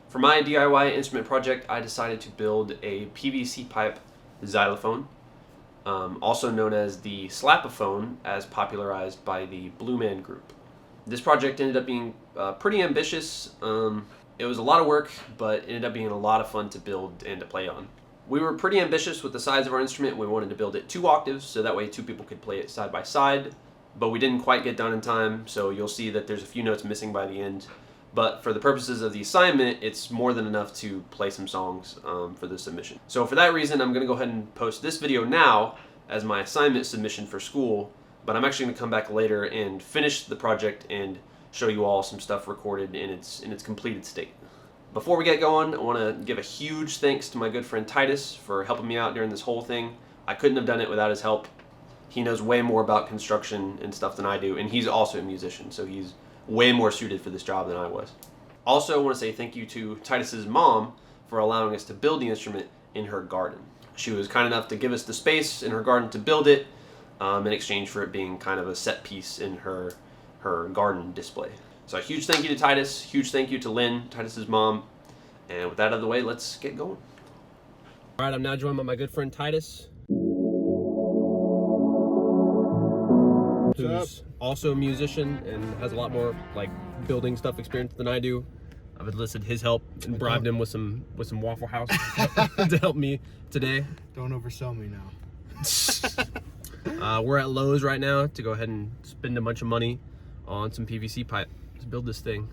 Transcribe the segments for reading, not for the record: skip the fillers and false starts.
For my DIY instrument project, I decided to build a PVC pipe xylophone, also known as the Xylophone, as popularized by the Blue Man Group. This project ended up being pretty ambitious. It was a lot of work, but it ended up being a lot of fun to build and to play on. We were pretty ambitious with the size of our instrument. We wanted to build it 2 octaves, so that way 2 people could play it side by side, but we didn't quite get done in time, so you'll see that there's a few notes missing by the end. But for the purposes of the assignment, it's more than enough to play some songs for the submission. So for that reason, I'm going to go ahead and post this video now as my assignment submission for school, but I'm actually going to come back later and finish the project and show you all some stuff recorded in its completed state. Before we get going, I want to give a huge thanks to my good friend Titus for helping me out during this whole thing. I couldn't have done it without his help. He knows way more about construction and stuff than I do, and he's also a musician, so he's way more suited for this job than I was. Also, I want to say thank you to Titus's mom for allowing us to build the instrument in her garden. She was kind enough to give us the space in her garden to build it in exchange for it being kind of a set piece in her garden display. So a huge thank you to Titus, huge thank you to Lynn, Titus's mom, and with that out of the way, let's get going. All right, I'm now joined by my good friend Titus, who's also a musician and has a lot more like building stuff experience than I do. I've enlisted his help and bribed him with some Waffle House to help me today. Don't oversell me now. We're at Lowe's right now to go ahead and spend a bunch of money on some PVC pipe to build this thing.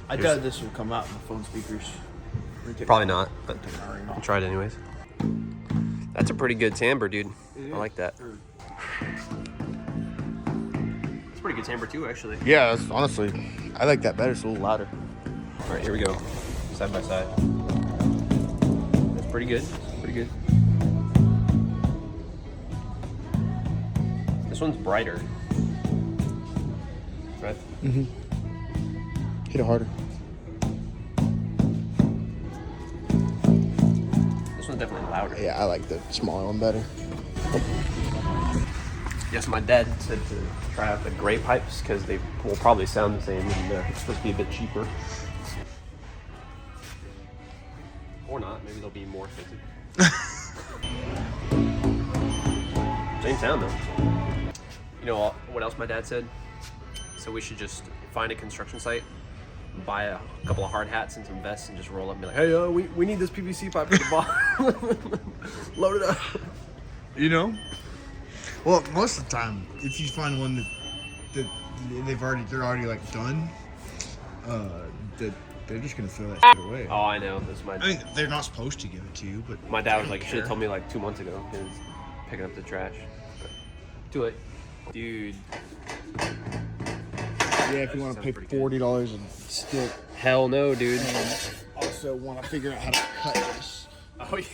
I doubt this will come out in the phone speakers. Probably not, but I'll try it anyways. That's a pretty good timbre, dude. I like that. It's pretty good timbre too, actually. Yeah, that's, honestly, I like that better. It's a little louder. All right, here we go. Side by side. That's pretty good. Pretty good. This one's brighter. Right? Mm-hmm. Hit it harder. This one's definitely louder. Yeah, I like the smaller one better. Yes, my dad said to try out the gray pipes because they will probably sound the same and it's supposed to be a bit cheaper. Or not, maybe they'll be more expensive. Same sound though. You know what else my dad said? So we should just find a construction site, buy a couple of hard hats and some vests and just roll up and be like, hey, we need this PVC pipe for the bottom. Load it up. You know? Well, most of the time, if you find one that they're already like done, that they're just gonna throw that shit away. Oh, I know. I mean, they're not supposed to give it to you, but my dad was like, you should have told me like 2 months ago. He was picking up the trash. But too late. Dude. Yeah, if you want to pay $40 and still. Hell no, dude. And also want to figure out how to cut this. Oh, yeah.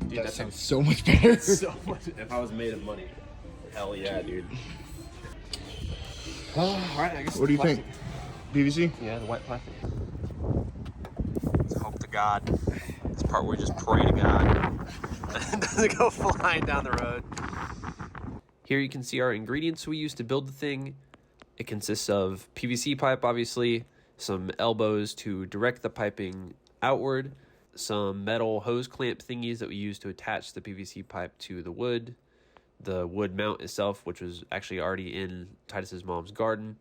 Dude, that sounds so much better. So much. If I was made of money. Hell yeah, dude. Alright, I guess. What do you think? PVC? Yeah, the white plastic. Let's hope to God. This part where we just pray to God. It doesn't go flying down the road. Here you can see our ingredients we used to build the thing. It consists of PVC pipe, obviously, some elbows to direct the piping outward, some metal hose clamp thingies that we use to attach the PVC pipe to the wood mount itself, which was actually already in Titus's mom's garden,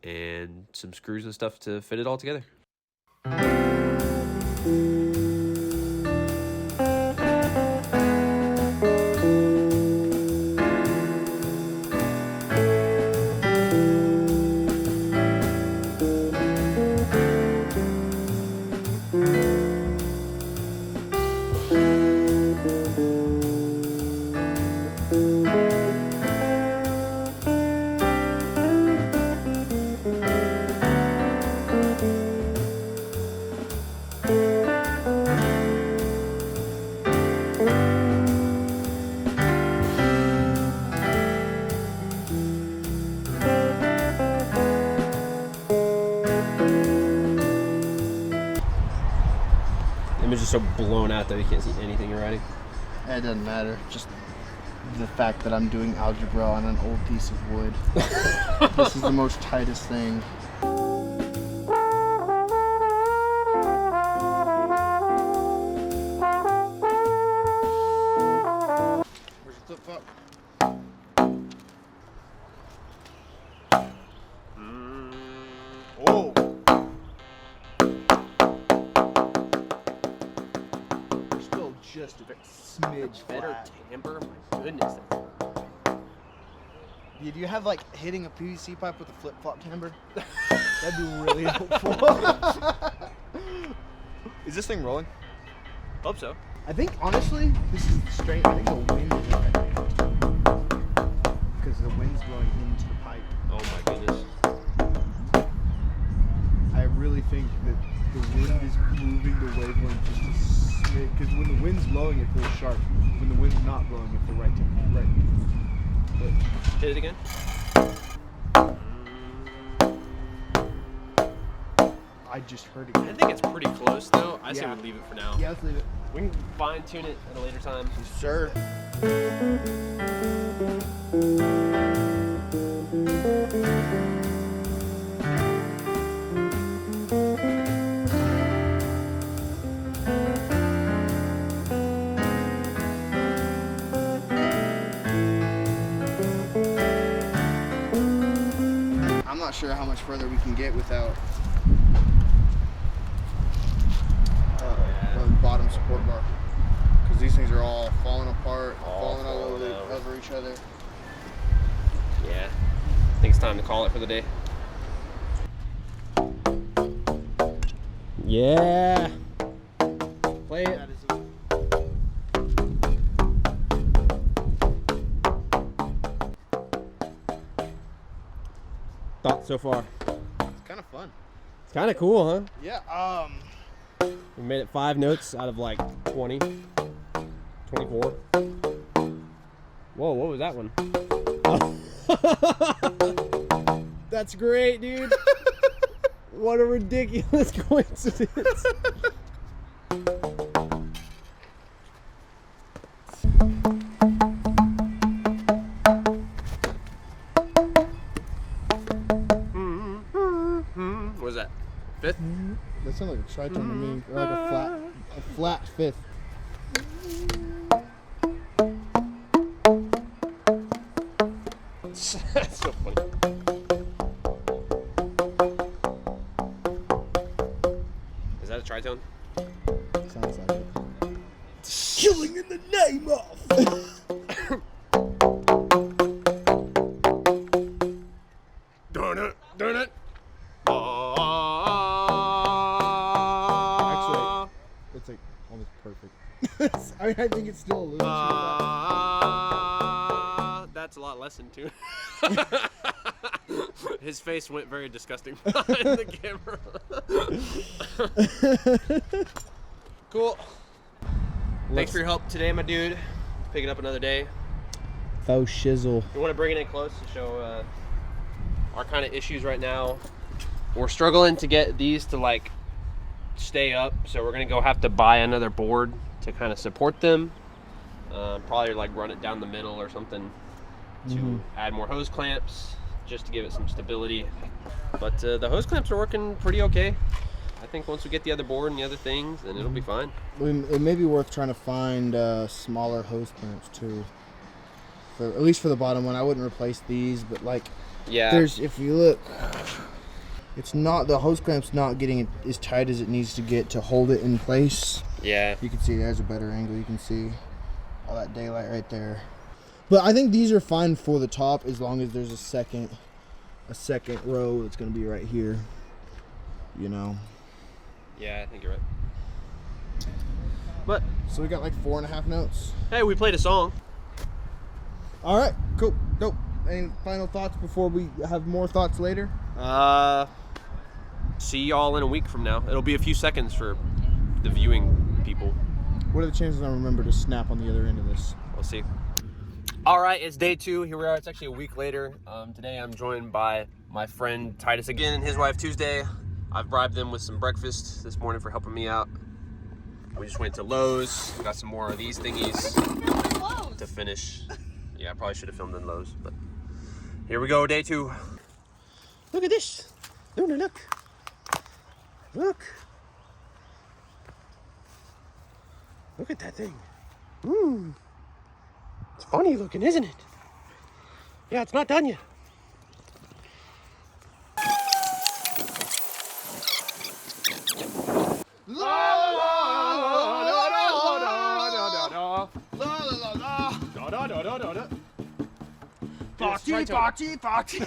and some screws and stuff to fit it all together. Image is so blown out that you can't see anything you're writing. It doesn't matter. Just the fact that I'm doing algebra on an old piece of wood. This is the most tightest thing. just a smidge Better flat. tamper? My goodness. Do you have like hitting a PVC pipe with a flip-flop timber? That'd be really helpful. Is this thing rolling? Hope so. I think honestly, this is strange. I think the wind is affecting it. Because the wind's blowing into the pipe. Oh my goodness. I really think that the wind is moving the wavelength just a smidge. Because when the wind's blowing, it feels sharp. When the wind's not blowing, it feels right. But Hit it again. I just heard it. I think it's pretty close though. I say Yeah. we leave it for now. Yeah, let's leave it. We can fine tune it at a later time. Sure. I'm not sure how much further we can get without the bottom support bar, because these things are all falling apart, falling all over each other. Yeah. I think it's time to call it for the day. Yeah. Play it. That is Thoughts so far? it's kind of fun. It's kind of cool, huh? Yeah. We made it 5 notes out of like 20. 24. Whoa, what was that one? That's great, dude. What a ridiculous coincidence. What was that? 5th? That sounds like a tritone to me, or like a flat fifth. That's so funny. Is that a tritone? Sounds like it. Killing in the name of. Darn it! Darn it! Actually, it's like almost perfect. I mean, I think it's still a little too flat. That's a lot less than 2. His face went very disgusting behind the camera. Cool. Thanks for your help today, my dude. Picking up another day. Faux shizzle. You want to bring it in close to show our kind of issues right now. We're struggling to get these to like stay up, so we're gonna go have to buy another board to kind of support them. Probably like run it down the middle or something to add more hose clamps just to give it some stability. But the hose clamps are working pretty okay. I think once we get the other board and the other things, then it'll be fine. It may be worth trying to find smaller hose clamps too. At least for the bottom one, I wouldn't replace these, but like, Yeah. if you look, it's not, the hose clamp's not getting it as tight as it needs to get to hold it in place. Yeah. You can see there's a better angle. You can see all that daylight right there. But I think these are fine for the top as long as there's a second row that's going to be right here. You know. Yeah, I think you're right. But So we got like 4.5 notes. hey, we played a song. All right, cool, dope. Any final thoughts before we have more thoughts later? See y'all in a week from now. It'll be a few seconds for the viewing people. What are the chances I remember to snap on the other end of this? We'll see. All right, it's day 2. Here we are. It's actually a week later. Today I'm joined by my friend Titus again and his wife Tuesday. I've bribed them with some breakfast this morning for helping me out. We just went to Lowe's. Got some more of these thingies to finish. Yeah, I probably should have filmed in Lowe's, but here we go, day 2. Look at this. Luna, look. Look. Look at that thing. It's funny looking, isn't it? Yeah, it's not done yet. Party, party, party.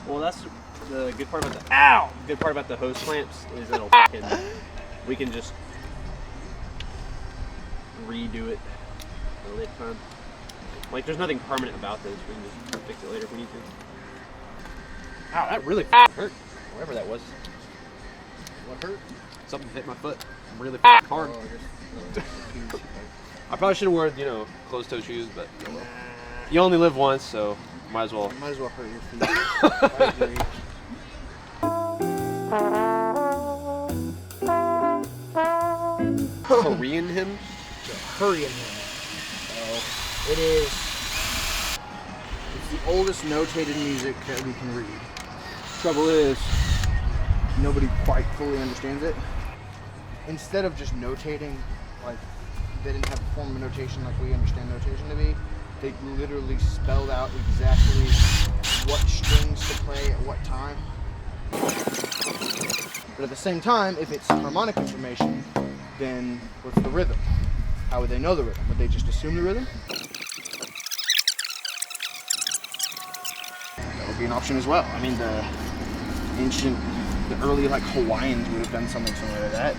Well, that's the good part about the good part about the hose clamps is it'll fucking, we can just redo it at a later time. Like, there's nothing permanent about this. We can just fix it later if we need to. Ow, that really hurt. Whatever that was. What hurt? Something hit my foot really hard. I probably should have worn, you know, closed-toe shoes, but oh well. You only live once, so might as well. Might as well hurt your feet. I agree. Korean hymn? Hurrying him. So it is. It's the oldest notated music that we can read. Trouble is, nobody quite fully understands it. Instead of just notating, like they didn't have a form of notation like we understand notation to be, they literally spelled out exactly what strings to play at what time. But at the same time, if it's harmonic information, then what's the rhythm? How would they know the rhythm? Would they just assume the rhythm? That would be an option as well. I mean, the early like Hawaiians would have done something similar to that.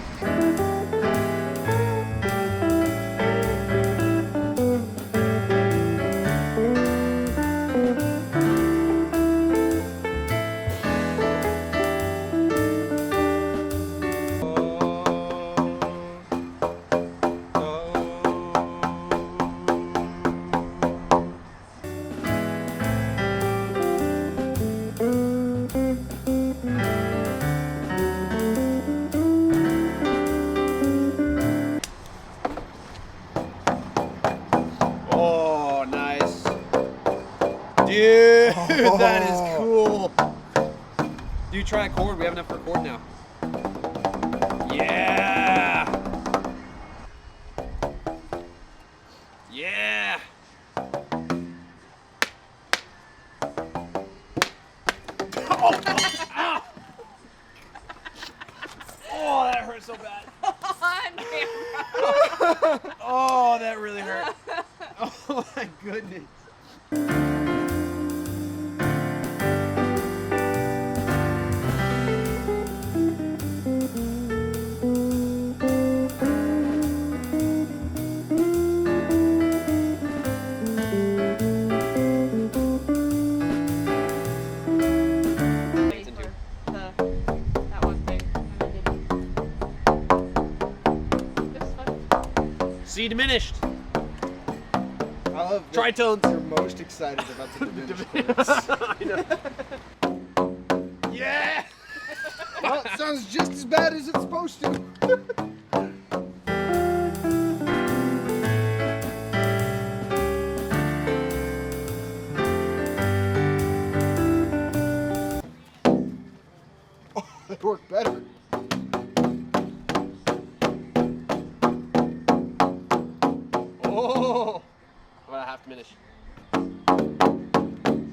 Dude, that is cool. Dude, try a chord. We have enough for a chord now. Yeah. Yeah. Oh, ow. Oh, that hurt so bad. Oh, that really hurt. Oh my goodness. C diminished. I love Tritones. You're most excited about the diminished chords. I know. Yeah. Well, it sounds just as bad as it's supposed to. Oh, they work better. Oh, about a half diminished.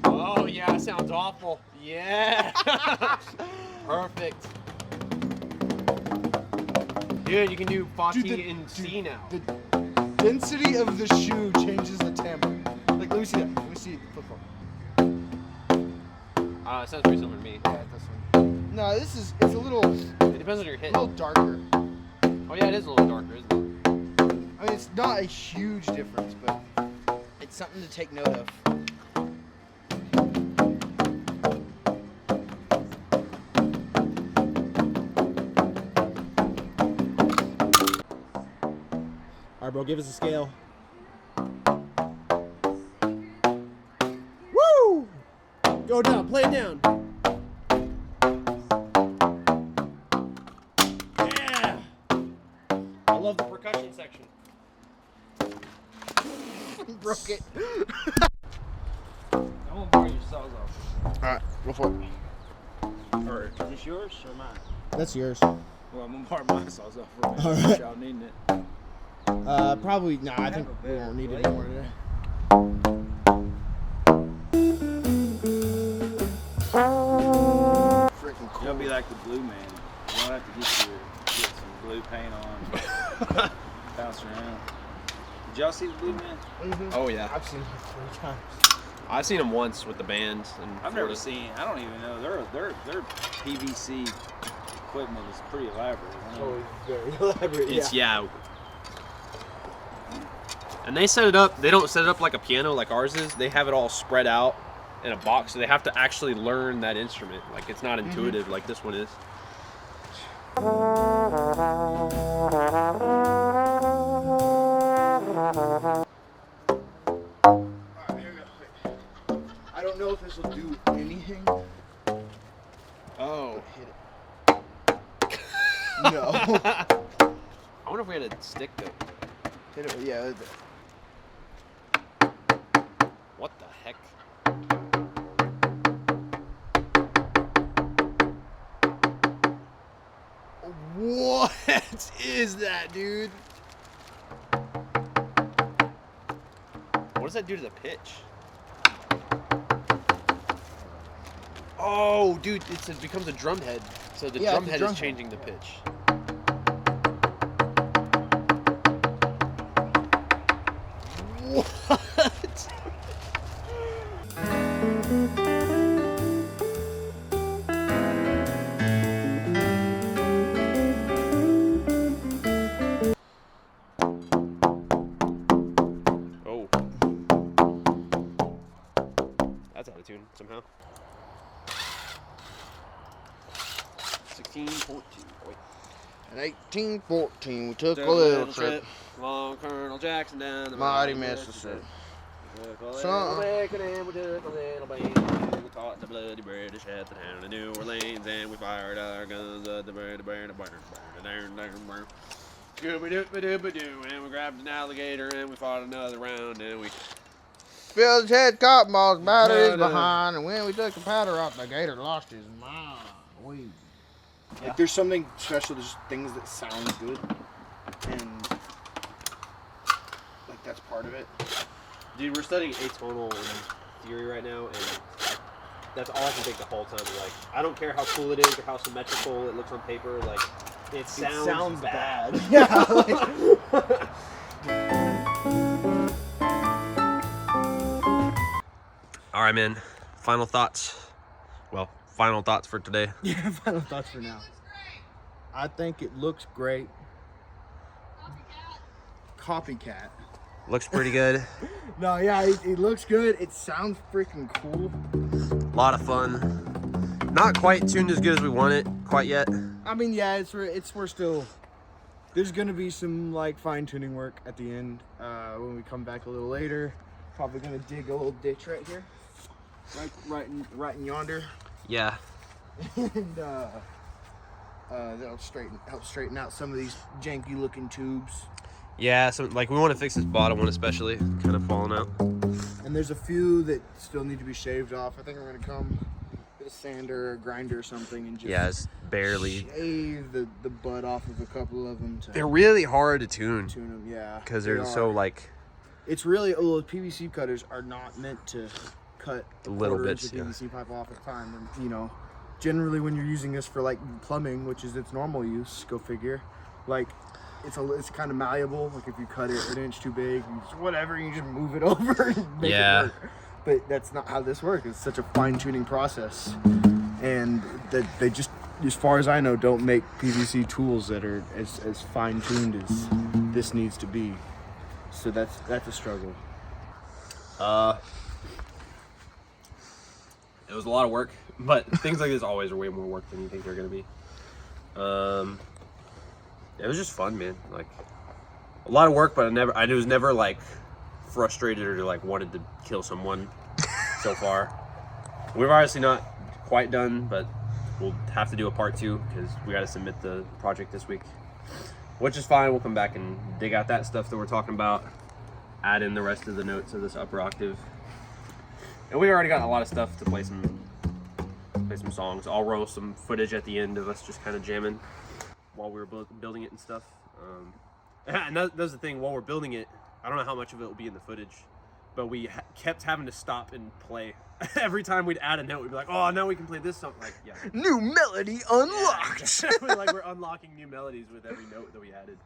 Oh yeah, that sounds awful. Yeah. Perfect. Dude, you can do Fati in C now. The density of the shoe changes the timbre. Like, let me see that. Let me see the flip phone. It sounds pretty similar to me. Yeah, this one. No, it's a little. It depends on your hit. A little darker. Oh yeah, it is a little darker, isn't it? I mean, it's not a huge difference, but it's something to take note of. All right, bro, give us a scale. Woo! Go down, play it down. Yeah! I love the percussion section. Broke it. I won't borrow your saws off. Alright, go for it. Or is this yours or mine? That's yours. Well, I'm gonna borrow my saws off for a minute. All right. Y'all needing it. Probably, nah, I think we won't need it more today. Freaking cool. You'll be like the blue man. You don't have to get some blue paint on. Bounce around. Did y'all see the blue man? Mm-hmm. Oh yeah, I've seen it 3 times. I've seen him once with the band. I've never seen. I don't even know. Their PVC equipment is pretty elaborate. Oh, very elaborate. It's yeah. And they set it up. They don't set it up like a piano like ours is. They have it all spread out in a box, so they have to actually learn that instrument. Like it's not intuitive like this one is. I don't know if this will do anything. Oh. Hit it. No. I wonder if we had a stick though. Hit it. Yeah. What the heck? What is that, dude? What does that do to the pitch? Oh, dude, it becomes a drum head. So the drum head is changing the pitch. What? Oh. That's out of tune somehow. 16-14. Wait. In 1814, we took a little trip. Along Colonel Jackson down the Mighty Mississippi. Son. We took a little band. We caught the bloody British at the town of New Orleans, and we fired our guns at the burn. Scooby-doo-ba-doo-ba-doo, and we grabbed an alligator, and we fought another round, and we... Filled his head cotton balls, batteries behind, and when we took the powder off, the gator lost his mind. Like there's something special, there's things that sound good, and like that's part of it. Dude, we're studying atonal theory right now, and that's all I can think the whole time. Like, I don't care how cool it is or how symmetrical it looks on paper. Like, it sounds bad. Yeah. All right, man. Final thoughts. Well, final thoughts for today. Yeah, final thoughts for now. I think it looks great. Copycat. Looks pretty good. No, yeah, it looks good. It sounds freaking cool. A lot of fun. Not quite tuned as good as we want it quite yet. I mean, yeah, we're still. There's gonna be some like fine tuning work at the end when we come back a little later. Probably gonna dig a little ditch right here, right in yonder. Yeah. And that'll help straighten out some of these janky looking tubes. Yeah, so like we want to fix this bottom one especially, kind of falling out. And there's a few that still need to be shaved off. I think I'm gonna come with a sander or a grinder or something and just it's barely shave the butt off of a couple of them. They're really hard to tune them, yeah. because they're so like. It's really PVC cutters are not meant to cut little bits of PVC pipe off at a time. And, you know, generally when you're using this for like plumbing, which is its normal use, go figure, like. It's kind of malleable. Like if you cut it 1 inch too big, you just, whatever, you just move it over and make it work. But that's not how this works. It's such a fine-tuning process, and that they just, as far as I know, don't make PVC tools that are as fine-tuned as this needs to be. So that's a struggle. It was a lot of work, but things like this always are way more work than you think they're gonna be. It was just fun, man. Like a lot of work, but I was never like frustrated or like wanted to kill someone so far. We're obviously not quite done, but we'll have to do a part 2 because we got to submit the project this week, which is fine. We'll come back and dig out that stuff that we're talking about, add in the rest of the notes of this upper octave, and we already got a lot of stuff to play some songs. I'll roll some footage at the end of us just kind of jamming while we were building it and stuff. And that's the thing. While we're building it, I don't know how much of it will be in the footage, but we kept having to stop and play. Every time we'd add a note, we'd be like, "Oh, now we can play this song." Like, yeah. New melody unlocked. Yeah, like we're unlocking new melodies with every note that we added.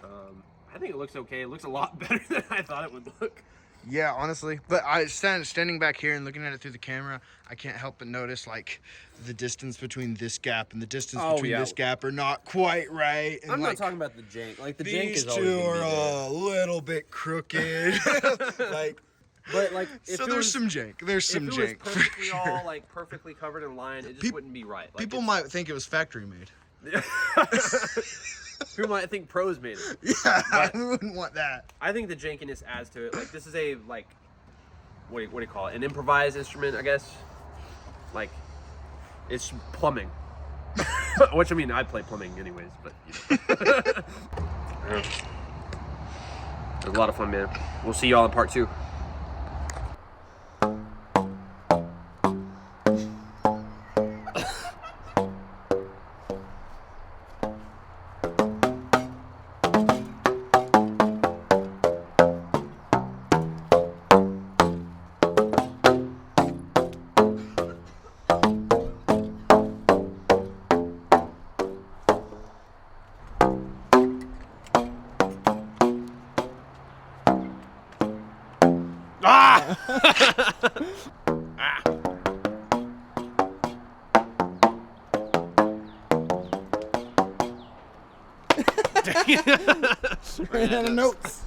I think it looks okay. It looks a lot better than I thought it would look. Yeah, honestly. But I standing back here and looking at it through the camera, I can't help but notice like the distance between this gap and the distance between this gap are not quite right. And I'm like, not talking about the jank. Like the jank these is always two gonna are be there. a little bit crooked. Like, But like, so there's some jank. There's some jank. If it was perfectly for all sure. like perfectly covered in line, it just wouldn't be right. Like, People might think it was factory made. People might think pros made it. Yeah, we wouldn't want that. I think the jankiness adds to it. Like this is a like, what do you call it? An improvised instrument, I guess. Like, it's plumbing. Which I mean, I play plumbing anyways, but you know. Yeah. It was a lot of fun, man. We'll see y'all in part 2. Ran out of notes.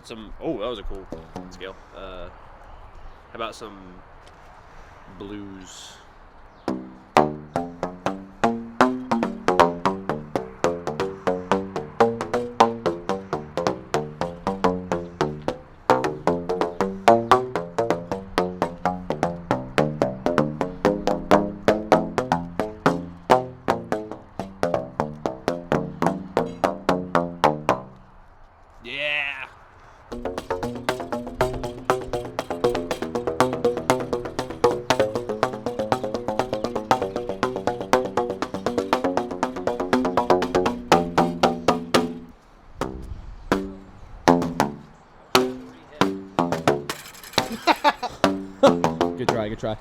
Some, oh, that was a cool scale. How about some blues? Yeah. Good try, good try.